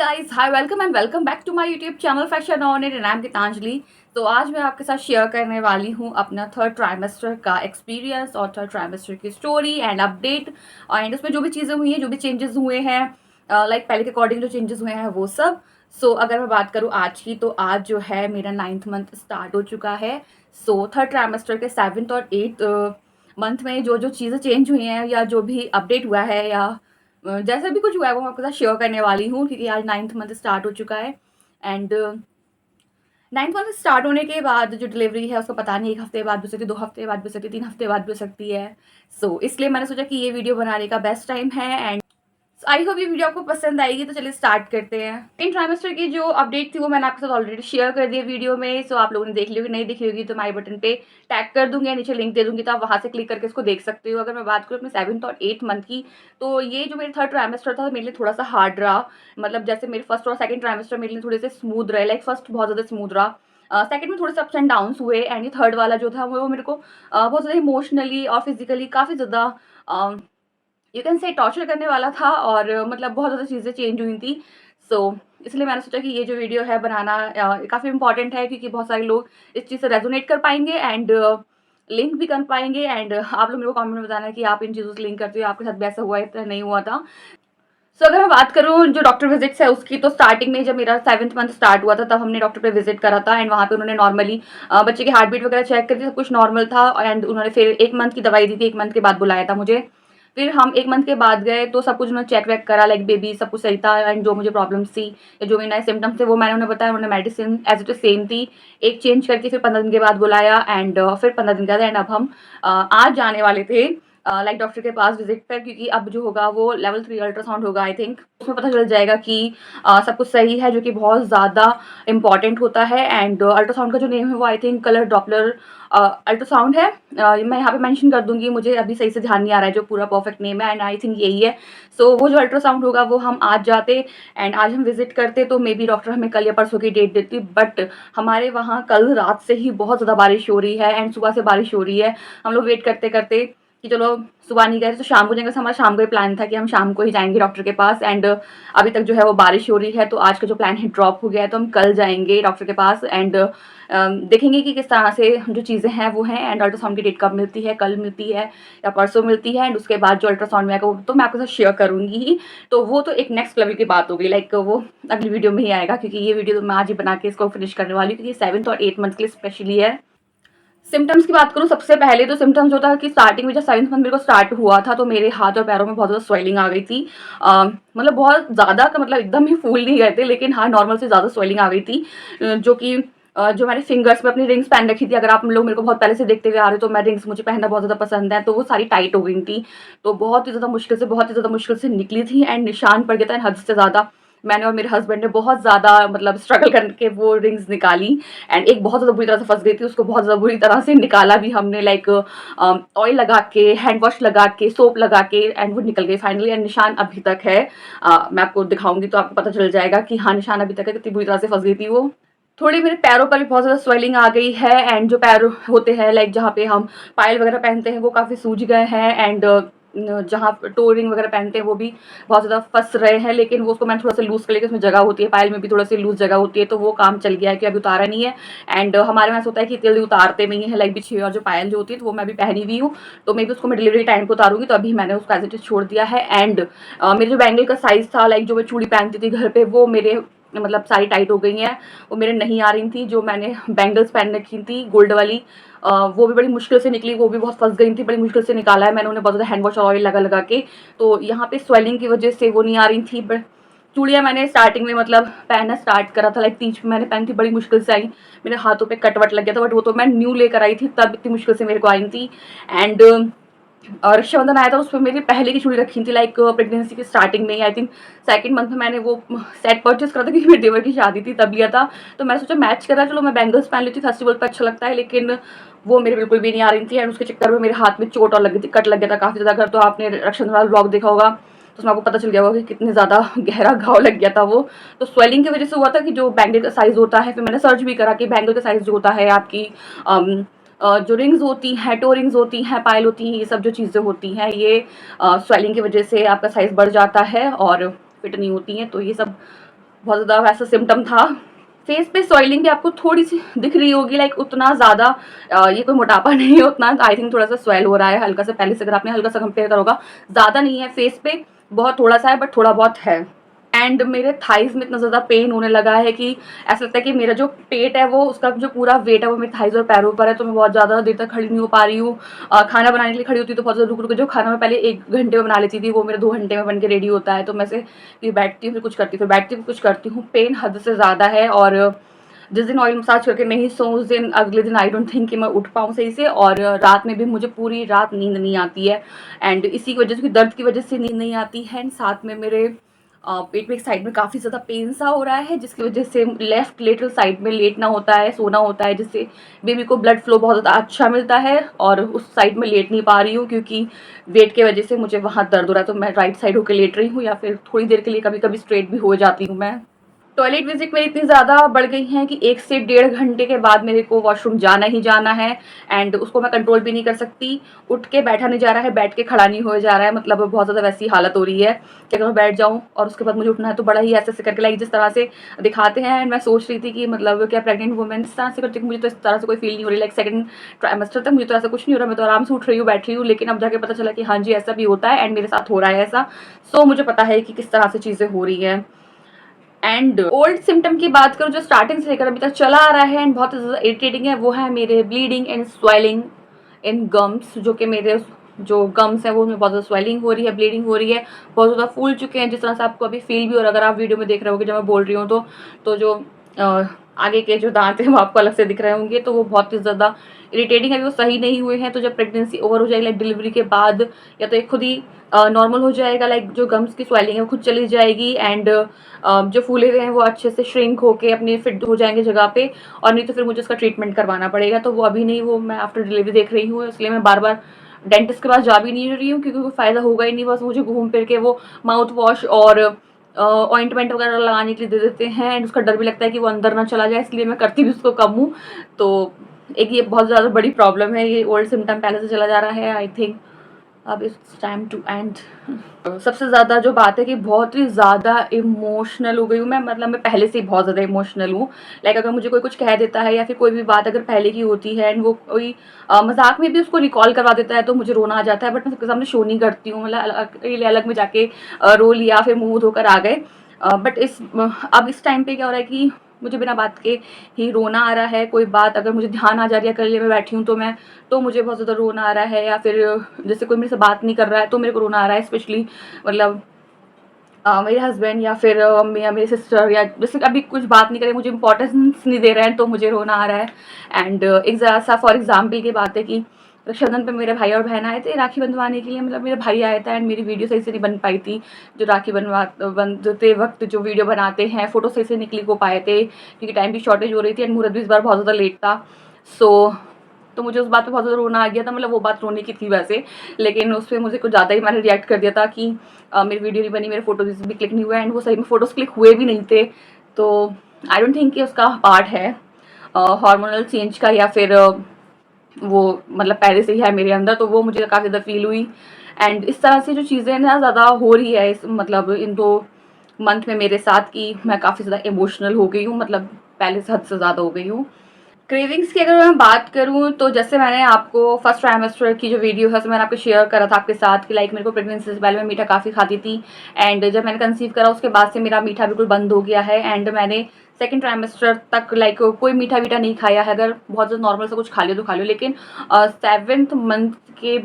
Guys, hi, welcome and welcome back to my YouTube channel fashion on it and I am Geetanjali. तो आज मैं आपके साथ share करने वाली हूँ अपना थर्ड ट्राइमेस्टर का एक्सपीरियंस और थर्ड ट्राइमेस्टर की स्टोरी एंड अपडेट एंड उसमें जो भी चीज़ें हुई हैं, जो भी चेंजेस हुए हैं, लाइक पहले के अकॉर्डिंग जो चेंजेस हुए हैं वो सब। अगर मैं बात करूँ आज की, तो आज जो है मेरा 9th मंथ स्टार्ट हो चुका है। थर्ड ट्राइमेस्टर के 7th और 8th मंथ में जो जो चीज़ें चेंज हुई हैं या जो भी अपडेट हुआ है या जैसा भी कुछ हुआ है वो मैं आपके साथ शेयर करने वाली हूँ, क्योंकि आज 9th मंथ स्टार्ट हो चुका है। एंड 9th मंथ स्टार्ट होने के बाद जो डिलीवरी है उसको पता नहीं 1 हफ्ते बाद भी हो सकती है, 2 हफ्ते बाद भी हो सकती है, 3 हफ्ते बाद भी हो सकती है। इसलिए मैंने सोचा कि ये वीडियो बनाने का बेस्ट टाइम है। एंड आई होप ये वीडियो आपको पसंद आएगी। तो चलिए स्टार्ट करते हैं। इन ट्राइमेस्टर की जो अपडेट थी वो मैंने आपके साथ ऑलरेडी शेयर कर दी है वीडियो में। आप लोगों ने देख ली होगी, नहीं देखी होगी तो मैं आई बटन पे टैग कर दूंगी या नीचे लिंक दे दूंगी, तो आप वहां से क्लिक करके इसको देख सकते हो। अगर मैं बात करूँ अपने 7th और 8th मंथ की, तो ये जो मेरे थर्ड ट्राइमेस्टर था मेरे लिए थोड़ा सा हार्ड रहा। मतलब जैसे मेरे फर्स्ट और सेकंड ट्राइमेस्टर मेरे लिए थोड़े से स्मूथ रहे, लाइक फर्स्ट बहुत ज़्यादा स्मूथ रहा, सेकंड में थोड़े से अप्स एंड डाउन्स हुए। एंड ये थर्ड वाला जो था वो मेरे को बहुत ज़्यादा इमोशनली और फिजिकली काफ़ी ज़्यादा यू कैन से टॉर्चर करने वाला था। और मतलब बहुत ज़्यादा चीज़ें चेंज हुई थी। इसलिए मैंने सोचा कि ये जो वीडियो है बनाना काफ़ी इंपॉर्टेंट है, क्योंकि बहुत सारे लोग इस चीज़ से रेजोनेट कर पाएंगे एंड लिंक भी कर पाएंगे। एंड आप लोग मेरे को कमेंट में बताना है कि आप इन चीज़ों से लिंक करते हो, आपके साथ भी ऐसा हुआ है या नहीं हुआ था। अगर मैं बात करूँ जो डॉक्टर विजिट्स है उसकी, तो स्टार्टिंग में जब मेरा 7th मंथ स्टार्ट हुआ था तब हमने डॉक्टर पे विजिट करा था। एंड वहाँ पे उन्होंने नॉर्मली बच्चे की हार्ट बीट वगैरह चेक करी थी, सब कुछ नॉर्मल था। एंड उन्होंने फिर 1 मंथ की दवाई दी थी, 1 मंथ के बाद बुलाया था मुझे। फिर हम 1 मंथ के बाद गए तो सब कुछ उन्होंने चेक वेक करा, लाइक बेबी सब कुछ सही था। एंड जो मुझे प्रॉब्लम्स थी या जो मेरे नए सिम्टम्स थे वो मैंने उन्हें बताया। उन्होंने medicine as it is same थी, एक चेंज करके फिर 15 दिन के बाद बुलाया। एंड फिर 15 दिन के बाद एंड अब हम आज जाने वाले थे लाइक डॉक्टर के पास विजिट पर, क्योंकि अब जो होगा वो लेवल 3 अल्ट्रासाउंड होगा आई थिंक। उसमें पता चल जाएगा कि सब कुछ सही है, जो कि बहुत ज़्यादा इंपॉर्टेंट होता है। एंड अल्ट्रासाउंड का जो नेम है वो I think colour Doppler ultrasound है। मैं यहाँ पे मेंशन कर दूंगी, मुझे अभी सही से ध्यान नहीं आ रहा है जो पूरा परफेक्ट नेम है। एंड आई थिंक यही है। वो जो अल्ट्रासाउंड होगा वो हम आज जाते एंड आज हम विजिट करते तो मे बी डॉक्टर हमें कल या परसों की डेट देती। बट हमारे वहाँ कल रात से ही बहुत ज़्यादा बारिश हो रही है एंड सुबह से बारिश हो रही है। हम लोग वेट करते करते कि चलो सुबह नहीं गए तो शाम को जाएंगे। हमारा शाम को ही प्लान था कि हम शाम को ही जाएंगे डॉक्टर के पास। एंड अभी तक जो है वो बारिश हो रही है, तो आज का जो प्लान है ड्रॉप हो गया है। तो हम कल जाएंगे डॉक्टर के पास एंड देखेंगे कि किस तरह से जो चीज़ें हैं वो हैं। एंड अल्ट्रासाउंड की डेट कब मिलती है, कल मिलती है या परसों मिलती है। एंड उसके बाद जो अल्ट्रासाउंड में आएगा वो तो मैं आपके साथ शेयर करूँगी ही। तो वो तो एक नेक्स्ट लेवल की बात होगी, लाइक वो अगली वीडियो में ही आएगा, क्योंकि ये वीडियो तो मैं आज ही बना के इसको फिनिश करने वाली हूँ, क्योंकि 7th और 8th मंथ के लिए स्पेशली है। सिम्टम्स की बात करूँ, सबसे पहले तो सिम्टम्स होता है कि स्टार्टिंग में जब 7th मंथ मेरे को स्टार्ट हुआ था तो मेरे हाथ और पैरों में बहुत ज़्यादा स्वेलिंग आ गई थी। मतलब बहुत ज़्यादा का मतलब एकदम ही फूल नहीं गए थे, लेकिन हाँ नॉर्मल से ज़्यादा स्वेलिंग आ गई थी। जो कि जो मैंने फिंगर्स में अपनी रिंग्स पहन रखी थी, अगर आप लोग मेरे को बहुत पहले से देखते हुए आ रहे हो तो मैं रिंग्स मुझे पहनना बहुत ज़्यादा पसंद है, तो वो सारी टाइट हो गई थी। तो बहुत ही ज़्यादा मुश्किल से निकली थी एंड निशान पड़ गया था हद से ज़्यादा। मैंने और मेरे हस्बैंड ने बहुत ज़्यादा मतलब स्ट्रगल करके वो रिंग्स निकाली। एंड एक बहुत ज़्यादा बुरी तरह से फंस गई थी, उसको बहुत ज़्यादा बुरी तरह से निकाला भी हमने, लाइक ऑयल लगा के, हैंड वॉश लगा के, सोप लगा के, एंड वो निकल गई फाइनली। एंड निशान अभी तक है, मैं आपको दिखाऊंगी तो आपको पता चल जाएगा कि हाँ निशान अभी तक है, कितनी बुरी तरह से फंस गई थी वो। थोड़ी मेरे पैरों पर भी बहुत ज़्यादा स्वेलिंग आ गई है। एंड जो पैर होते हैं लाइक जहाँ पे हम पायल वगैरह पहनते हैं वो काफ़ी सूज गए हैं। एंड जहाँ टो रिंग वगैरह पहनते हैं वो भी बहुत ज़्यादा फंस रहे हैं, लेकिन वो उसको मैंने थोड़ा सा लूज़ कर लिया, उसमें जगह होती है, पायल में भी थोड़ा सी लूज़ जगह होती है, तो वो काम चल गया है कि अभी उतारा नहीं है। एंड हमारे यहाँ से होता है कि जल्दी उतारते नहीं है, लाइक बिछी और जो पायल जो होती है तो वो मैं भी पहनी हुई हूँ, तो मे भी उसको मैं डिलीवरी टाइम को उतारूंगी, तो अभी मैंने उसका एज इट इज छोड़ दिया है। एंड मेरे जो बैंगल का साइज़ था, लाइक जो मैं चूड़ी पहनती थी घर पे, वो मेरे मतलब सारी टाइट हो गई हैं, वो मेरे नहीं आ रही थी। जो मैंने बैंगल्स पहन रखी थी गोल्ड वाली, वो भी बड़ी मुश्किल से निकली, वो भी बहुत फंस गई थी, बड़ी मुश्किल से निकाला है मैंने उन्हें बहुत ज़्यादा हैंड वॉश और ऑयल लगा लगा के। तो यहाँ पे स्वेलिंग की वजह से वो नहीं आ रही थी। बट चूड़ियाँ मैंने स्टार्टिंग में मतलब पहनना स्टार्ट करा था, लाइक 3 मैंने पहनी थी, बड़ी मुश्किल से आई, मेरे हाथों पे कट वट लग गया था। बट वो तो मैं न्यू लेकर आई थी, तब इतनी मुश्किल से मेरे को आई थी। एंड और रक्षाबंधन आया था, उसमें मेरी पहले की चूड़ी रखी थी, लाइक प्रेगनेंसी की स्टार्टिंग में ही, आई थिंक 2nd मंथ में मैंने वो सेट परचेस करा था, क्योंकि मेरे देवर की शादी थी तब लिया था। तो मैंने सोचा मैच करा, चलो मैं बैंगल्स पहन लेती, फेस्टिवल पर अच्छा लगता है, लेकिन वो मेरे बिल्कुल भी नहीं आ रही थी। एंड उसके चक्कर में मेरे हाथ में चोट और लग गई थी, कट लग गया था काफ़ी ज़्यादा। अगर तो आपने रक्षाबंधन वाला ब्लॉग देखा होगा तो उसमें आपको पता चल गया होगा कि कितने ज़्यादा गहरा घाव लग गया था वो। तो स्वेलिंग की वजह से हुआ था कि जो बैंगल का साइज़ होता है, फिर मैंने सर्च भी करा कि बैंगल का साइज़ जो होता है आपकी जो रिंग्स होती हैं, टो रिंग्स होती हैं, पायल होती हैं, ये सब जो चीज़ें होती हैं, ये स्वेलिंग की वजह से आपका साइज़ बढ़ जाता है और फिट नहीं होती हैं। तो ये सब बहुत ज़्यादा वैसा सिम्टम था। फेस पे सॉइलिंग भी आपको थोड़ी सी दिख रही होगी, लाइक उतना ज़्यादा ये कोई मोटापा नहीं है उतना, आई थिंक थोड़ा सा स्वेल हो रहा है हल्का सा, पहले से अगर आपने हल्का सा कंपेयर करा होगा, ज़्यादा नहीं है फेस पे, बहुत थोड़ा सा है बट थोड़ा बहुत है। एंड मेरे थाइज़ में इतना ज़्यादा पेन होने लगा है कि ऐसा लगता है कि मेरा जो पेट है वो, उसका जो पूरा वेट है वो मेरे थाइज़ और पैरों पर है, तो मैं बहुत ज़्यादा देर तक खड़ी नहीं हो पा रही हूँ। खाना बनाने के लिए खड़ी होती तो बहुत ज़्यादा रुक रुक के, जो खाना मैं पहले 1 घंटे में बना लेती थी वो मेरा 2 घंटे में बन के रेडी होता है, तो मैं से फिर बैठती हूँ, फिर कुछ करती हूँ, फिर बैठती हूँ, कुछ करती हूँ। पेन हद से ज़्यादा है, और जिस दिन ऑयल मसाज करके नहीं सोऊँ उस दिन, अगले दिन आई डोंट थिंक कि मैं उठ पाऊँ सही से, और रात में भी मुझे पूरी रात नींद नहीं आती है। एंड इसी की वजह से, दर्द की वजह से नींद नहीं आती है, एंड साथ में मेरे पेट में एक साइड में काफ़ी ज़्यादा पेन सा हो रहा है, जिसकी वजह से लेफ्ट लेटरल साइड में लेटना होता है, सोना होता है, जिससे बेबी को ब्लड फ्लो बहुत ज़्यादा अच्छा मिलता है, और उस साइड में लेट नहीं पा रही हूँ क्योंकि वेट की वजह से मुझे वहाँ दर्द हो रहा है, तो मैं राइट साइड होकर लेट रही हूँ, या फिर थोड़ी देर के लिए कभी कभी स्ट्रेट भी हो जाती हूँ मैं। टॉयलेट विजिट मेरी इतनी ज़्यादा बढ़ गई हैं कि 1 से 1.5 घंटे के बाद मेरे को वॉशरूम जाना ही जाना है, एंड उसको मैं कंट्रोल भी नहीं कर सकती। उठ के बैठा नहीं जा रहा है, बैठ के खड़ा नहीं हो जा रहा है, मतलब बहुत ज़्यादा वैसी हालत हो रही है कि अगर मैं बैठ जाऊँ और उसके बाद मुझे उठना है तो बड़ा ही ऐसे-ऐसे करके, लाइक जिस तरह से दिखाते हैं। एंड मैं सोच रही थी कि मतलब क्या प्रेग्नेंट वुमेन इस तरह से करती है, मुझे तो इस तरह से कोई फील नहीं हो रही, लाइक सेकंड ट्राइमेस्टर तक मुझे तो ऐसा कुछ नहीं हो रहा, मैं तो आराम से उठ रही हूँ, बैठ रही हूँ, लेकिन अब जाके पता चला कि हाँ जी, ऐसा भी होता है एंड मेरे साथ हो रहा है ऐसा। सो मुझे पता है कि किस तरह से चीज़ें हो रही हैं। एंड ओल्ड सिम्टम की बात करूँ जो स्टार्टिंग से लेकर अभी तक चला आ रहा है एंड बहुत ज़्यादा इरिटेटिंग है, वो है मेरे bleeding and swelling in gums, जो कि मेरे जो गम्स हैं वो उनमें बहुत ज़्यादा स्वेलिंग हो रही है, ब्लीडिंग हो रही है, बहुत ज़्यादा फूल चुके हैं, जिस तरह से आपको अभी फील भी हो रहा है अगर आप वीडियो में देख रहे होंगे जब मैं बोल रही हूँ तो जो आगे के जो दांत हैं वो आपको अलग से दिख रहे होंगे, तो वो बहुत ही ज़्यादा इरिटेटिंग है, वो सही नहीं हुए हैं। तो जब प्रेगनेंसी ओवर हो जाएगी, लाइक डिलीवरी के बाद, या तो ये खुद ही नॉर्मल हो जाएगा, लाइक जो गम्स की स्वेलिंग है वो खुद चली जाएगी, एंड जो फूले हुए हैं वो अच्छे से श्रिंक होके अपने फिट हो जाएंगे जगह पे, और नहीं तो फिर मुझे उसका ट्रीटमेंट करवाना पड़ेगा। तो वो अभी नहीं, वो मैं आफ्टर डिलीवरी देख रही हूँ, इसलिए मैं बार बार डेंटिस्ट के पास जा भी नहीं रही हूँ क्योंकि कोई फ़ायदा होगा ही नहीं, बस मुझे घूम फिर के वो माउथ वॉश और ऑइंटमेंट वगैरह लगाने के लिए दे देते हैं, एंड उसका डर भी लगता है कि वो अंदर ना चला जाए, इसलिए मैं करती भी उसको कम हूँ। तो एक ये बहुत ज़्यादा बड़ी प्रॉब्लम है, ये ओल्ड सिम्टम पहले से चला जा रहा है, आई थिंक अब इट्स टाइम टू एंड। सबसे ज़्यादा जो बात है कि बहुत ही ज़्यादा इमोशनल हो गई हूँ मैं, मतलब मैं पहले से ही बहुत ज़्यादा इमोशनल हूँ। लाइक अगर मुझे कोई कुछ कह देता है या फिर कोई भी बात अगर पहले की होती है एंड वो कोई मजाक में भी उसको रिकॉल करवा देता है तो मुझे रोना आ जाता है, बट मैं सबके सामने शो नहीं करती हूँ, मतलब अलग में जाके रो लिया, फिर मुँह धोकर आ गए। बट अब इस टाइम पे क्या हो रहा है कि मुझे बिना बात के ही रोना आ रहा है। कोई बात अगर मुझे ध्यान आ जा रही है, अकेले में बैठी हूँ तो मुझे बहुत ज़्यादा रोना आ रहा है, या फिर जैसे कोई मेरे से बात नहीं कर रहा है तो मेरे को रोना आ रहा है, स्पेशली मतलब मेरे हस्बैंड या फिर मम्मी या मेरी सिस्टर, या जैसे अभी कुछ बात नहीं करे, मुझे इंपॉर्टेंस नहीं दे रहे हैं तो मुझे रोना आ रहा है। एंड एक ज़रा सा फॉर एग्जाम्पल की बात है कि रक्षाबंधन पे मेरे भाई और बहन आए थे राखी बंधवाने के लिए, मतलब मेरा भाई आया था एंड मेरी वीडियो सही से नहीं बन पाई थी, जो राखी बंधते वक्त जो वीडियो बनाते हैं, फ़ोटो सही से निकल को पाए थे क्योंकि टाइम की शॉर्टेज हो रही थी एंड मुहूर्त भी इस बार बहुत ज़्यादा लेट था। सो तो मुझे उस बात पे बहुत ज़्यादा रोना आ गया था, मतलब वो बात रोने की थी वैसे, लेकिन उस पर मुझे कुछ ज़्यादा ही मैंने रिएक्ट कर दिया था कि मेरी वीडियो नहीं बनी, मेरे फोटोज़ भी क्लिक नहीं हुए, एंड वो सही में फ़ोटोज़ क्लिक हुए भी नहीं थे। तो आई डोंट थिंक कि उसका पार्ट है हार्मोनल चेंज का, या फिर वो मतलब पहले से ही है मेरे अंदर, तो वो मुझे काफ़ी ज़्यादा फील हुई। एंड इस तरह से जो चीज़ें ना ज़्यादा हो रही है इस मतलब इन 2 मंथ में मेरे साथ, कि मैं काफ़ी ज़्यादा इमोशनल हो गई हूँ, मतलब पहले से हद से ज़्यादा हो गई हूँ। क्रेविंग्स की अगर मैं बात करूँ तो जैसे मैंने आपको फर्स्ट ट्राइमेस्टर की जो वीडियो है, तो मैंने आपको शेयर करा था आपके साथ कि लाइक मेरे को प्रेगनेंसी से पहले मैं मीठा काफ़ी खाती थी, एंड जब मैंने कंसीव करा उसके बाद से मेरा मीठा बिल्कुल बंद हो गया है, एंड मैंने सेकंड ट्राइमेस्टर तक लाइक कोई मीठा वीठा नहीं खाया है। अगर बहुत ज़्यादा नॉर्मल से कुछ खा लिया तो खा लियो, लेकिन 7th मंथ के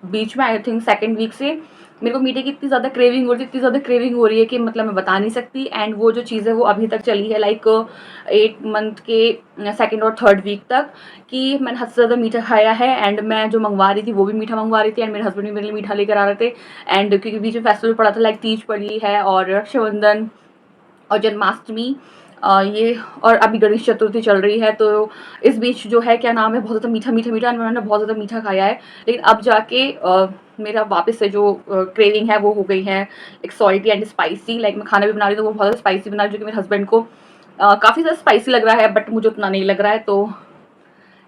बीच में आई थिंक सेकंड वीक से मेरे को मीठे की इतनी ज़्यादा क्रेविंग हो रही है, इतनी ज़्यादा क्रेविंग हो रही है कि मतलब मैं बता नहीं सकती। एंड वो जो चीज़ है वो अभी तक चली है, लाइक 8 मंथ के सेकंड और थर्ड वीक तक, कि मैंने हद से ज़्यादा मीठा खाया है। एंड मैं जो मंगवा रही थी वो भी मीठा मंगवा रही थी, एंड मेरे हस्बैंड भी मेरे लिए मीठा लेकर आ रहे थे। एंड क्योंकि बीच में फेस्टिवल पड़ा था, लाइक तीज पड़ी है और रक्षाबंधन और जन्माष्टमी, ये और अभी गणेश चतुर्थी चल रही है, तो इस बीच जो है क्या नाम है, बहुत ज़्यादा मीठा मीठा मीठा मैंने बहुत ज़्यादा मीठा खाया है। लेकिन अब जाके मेरा वापस से जो क्रेविंग है वो हो गई है एक सॉल्टी एंड स्पाइसी, लाइक मैं खाना भी बना रही हूँ तो वो बहुत ज़्यादा स्पाइसी बना रही हूँ, जो कि मेरे हस्बैंड को काफ़ी ज़्यादा स्पाइसी लग रहा है, बट मुझे उतना नहीं लग रहा है। तो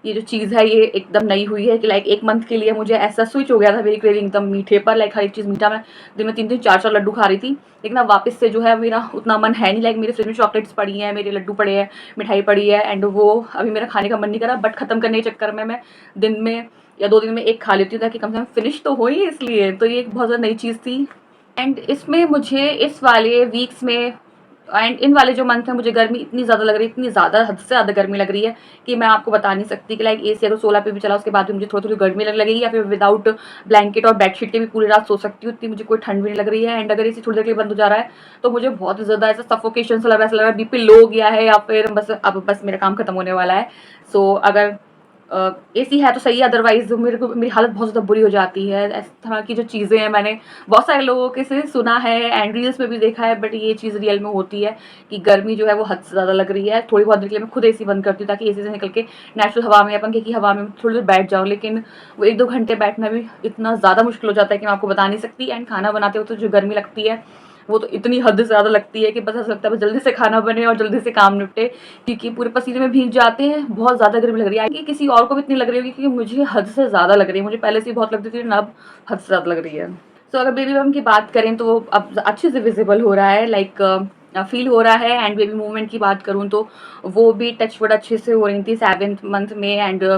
ये जो चीज़ है ये एकदम नई हुई है कि लाइक 1 मंथ के लिए मुझे ऐसा स्विच हो गया था मेरी क्रेविंग एकदम मीठे पर, लाइक हर एक चीज़ मीठा। मैं दिन में 3-3 4-4 लड्डू खा रही थी, लेकिन अब वापस से जो है मेरा उतना मन है नहीं। लाइक मेरे फ्रिज में चॉकलेट्स पड़ी हैं, मेरे लड्डू पड़े हैं, मिठाई पड़ी है, एंड वो अभी मेरा खाने का मन नहीं करा, बट ख़त्म करने के चक्कर में मैं दिन में या 2 दिन में 1 खा लेती हूँ ताकि कम से कम फिनिश तो हो ही, इसलिए। तो ये एक बहुत ज़्यादा नई चीज़ थी। एंड इसमें मुझे इस वाले वीक्स में एंड इन वाले जो मंथ में मुझे गर्मी इतनी ज़्यादा लग रही है, इतनी ज़्यादा, हद से ज़्यादा गर्मी लग रही है कि मैं आपको बता नहीं सकती कि लाइक एसी अगर 16 पे भी चला उसके बाद भी मुझे थोड़ी थोड़ी गर्मी लगेगी, या फिर विदाउट ब्लैंकेट और बेडशीट के भी पूरी रात सो सकती हूँ, इतनी मुझे कोई ठंड भी नहीं लग रही है। एंड अगर एसी थोड़ी देर के लिए बंद हो जा रहा है तो मुझे बहुत ज़्यादा ऐसा सफोकेशन सा लग रहा है, ऐसा लग रहा है बीपी लो हो गया है, या फिर बस अब बस मेरा काम खत्म होने वाला है। सो अगर एसी है तो सही है, अदरवाइज मेरी हालत बहुत ज़्यादा बुरी हो जाती है। इस तरह की जो चीज़ें हैं मैंने बहुत सारे लोगों के से सुना है एंड रील्स में भी देखा है, बट ये चीज़ रियल में होती है कि गर्मी जो है वो हद से ज़्यादा लग रही है। थोड़ी बहुत देर के लिए मैं खुद एसी बंद करती हूँ ताकि एसी से निकल के नेचुरल हवा में या पंखे की हवा में थोड़ी देर बैठ जाऊँ, लेकिन वो 1-2 घंटे बैठना भी इतना ज़्यादा मुश्किल हो जाता है कि मैं आपको बता नहीं सकती। एंड खाना बनाते वक्त तो जो गर्मी लगती है वो तो इतनी हद से ज़्यादा लगती है कि बस ऐसा लगता है बस जल्दी से खाना बने और जल्दी से काम निपटे, क्योंकि पूरे पसीने में भीग जाते हैं। बहुत ज़्यादा गर्मी लग रही है कि किसी और को भी इतनी लग रही होगी, क्योंकि मुझे हद से ज़्यादा लग रही है। मुझे पहले से ही बहुत लगती थी, लेकिन अब हद से ज़्यादा लग रही है। सो अगर बेबी बम की बात करें तो अब अच्छे से विजिबल हो रहा है, लाइक फील हो रहा है। एंड बेबी मूवमेंट की बात करूँ तो वो भी टचवुड अच्छे से हो रही थी 7th मंथ में एंड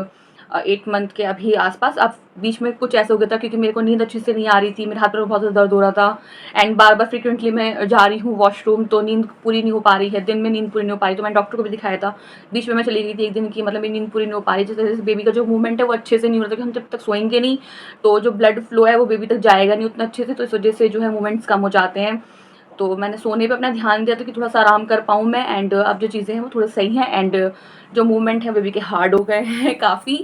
8 मंथ के अभी आसपास। अब बीच में कुछ ऐसा हो गया था क्योंकि मेरे को नींद अच्छे से नहीं आ रही थी, मेरे हाथ पर बहुत ज़्यादा दर्द हो रहा था, एंड बार बार फ्रिक्वेंटली मैं जा रही हूँ वॉशरूम, तो नींद पूरी नहीं हो पा रही है, दिन में नींद पूरी नहीं हो पा रही। तो मैंने डॉक्टर को भी दिखाया था, बीच में मैं चली गई थी 1 दिन की, मतलब मेरी नींद पूरी नहीं हो पा रही। जिस तरह से बेबी का जो मूवमेंट है वो अच्छे से नहीं हो रहा था, कि हम जब तक सोएंगे नहीं तो जो ब्लड फ्लो है वो बेबी तक जाएगा नहीं उतना अच्छे से, तो इस वजह से जो है मूवमेंट्स कम हो जाते हैं। तो मैंने सोने पे अपना ध्यान दिया था कि थोड़ा सा आराम कर पाऊँ मैं, एंड अब जो चीज़ें हैं वो थोड़े सही हैं। एंड जो मूवमेंट है बेबी के हार्ड हो गए हैं काफ़ी,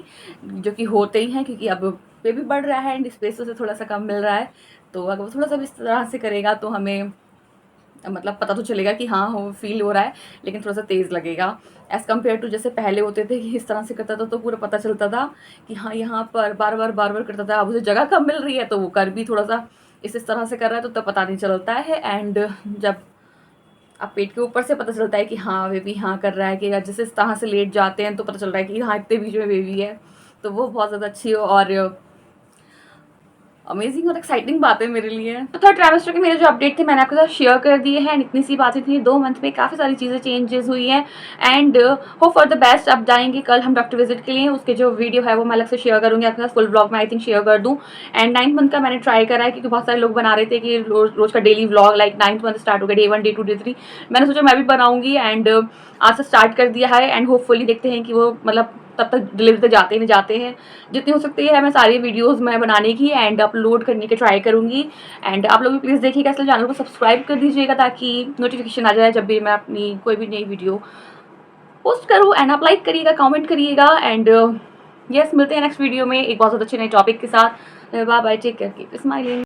जो कि होते ही हैं क्योंकि अब बेबी बढ़ रहा है एंड स्पेस से थोड़ा सा कम मिल रहा है। तो अगर वो थोड़ा सा भी इस तरह से करेगा तो हमें मतलब पता तो चलेगा कि हाँ वो फील हो रहा है, लेकिन थोड़ा सा तेज़ लगेगा एज़ कम्पेयर टू जैसे पहले होते थे कि इस तरह से करता था तो पूरा पता चलता था कि हाँ यहाँ पर बार बार करता था। अब उसे जगह कम मिल रही है तो वो कर भी थोड़ा सा इस तरह से कर रहा है, तो तब पता नहीं चलता है। एंड जब अब पेट के ऊपर से पता चलता है कि हाँ बेबी हाँ कर रहा है, कि जैसे इस तरह से लेट जाते हैं तो पता चल रहा है कि हाँ इतने बीच में बेबी है, तो वो बहुत ज़्यादा अच्छी और अमेजिंग और एक्साइटिंग बात है मेरे लिए। तो थर्ड ट्राइमेस्टर के मेरे जो अपडेट थे मैंने आपके साथ शेयर कर दिए हैं। इतनी सी बातें थी, 2 मंथ में काफ़ी सारी चीज़ें चेंजेस हुई हैं and hope for the best. अब जाएंगे कल हम डॉक्टर विजिट के लिए, उसके जो वीडियो है वो मैं अलग से शेयर करूँगी आपके साथ, फुल ब्लॉग में आई थिंक शेयर कर दूँ। एंड 9th मंथ का मैंने ट्राई करा है क्योंकि बहुत सारे लोग बना रहे थे कि रोज का daily vlog, like 9th month start हो गया, Day 1 Day 2 Day 3, मैंने सोचा मैं भी बनाऊंगी एंड आज से स्टार्ट कर दिया है। एंड होपफुली देखते हैं कि वो मतलब तब तक डिलीवरी तक जाते नहीं जाते हैं। जितनी हो सकती है मैं सारी वीडियोस मैं बनाने की एंड अपलोड करने की ट्राई करूँगी। एंड आप लोग भी प्लीज़ देखिएगा, इसलिए चैनल को सब्सक्राइब कर दीजिएगा ताकि नोटिफिकेशन आ जाए जब भी मैं अपनी कोई भी नई वीडियो पोस्ट करूँ। एंड आप लाइक करिएगा, कमेंट करिएगा एंड यस मिलते हैं नेक्स्ट वीडियो में एक बहुत ज़्यादा अच्छे नए टॉपिक के साथ। Bye bye, take care, keep smiling.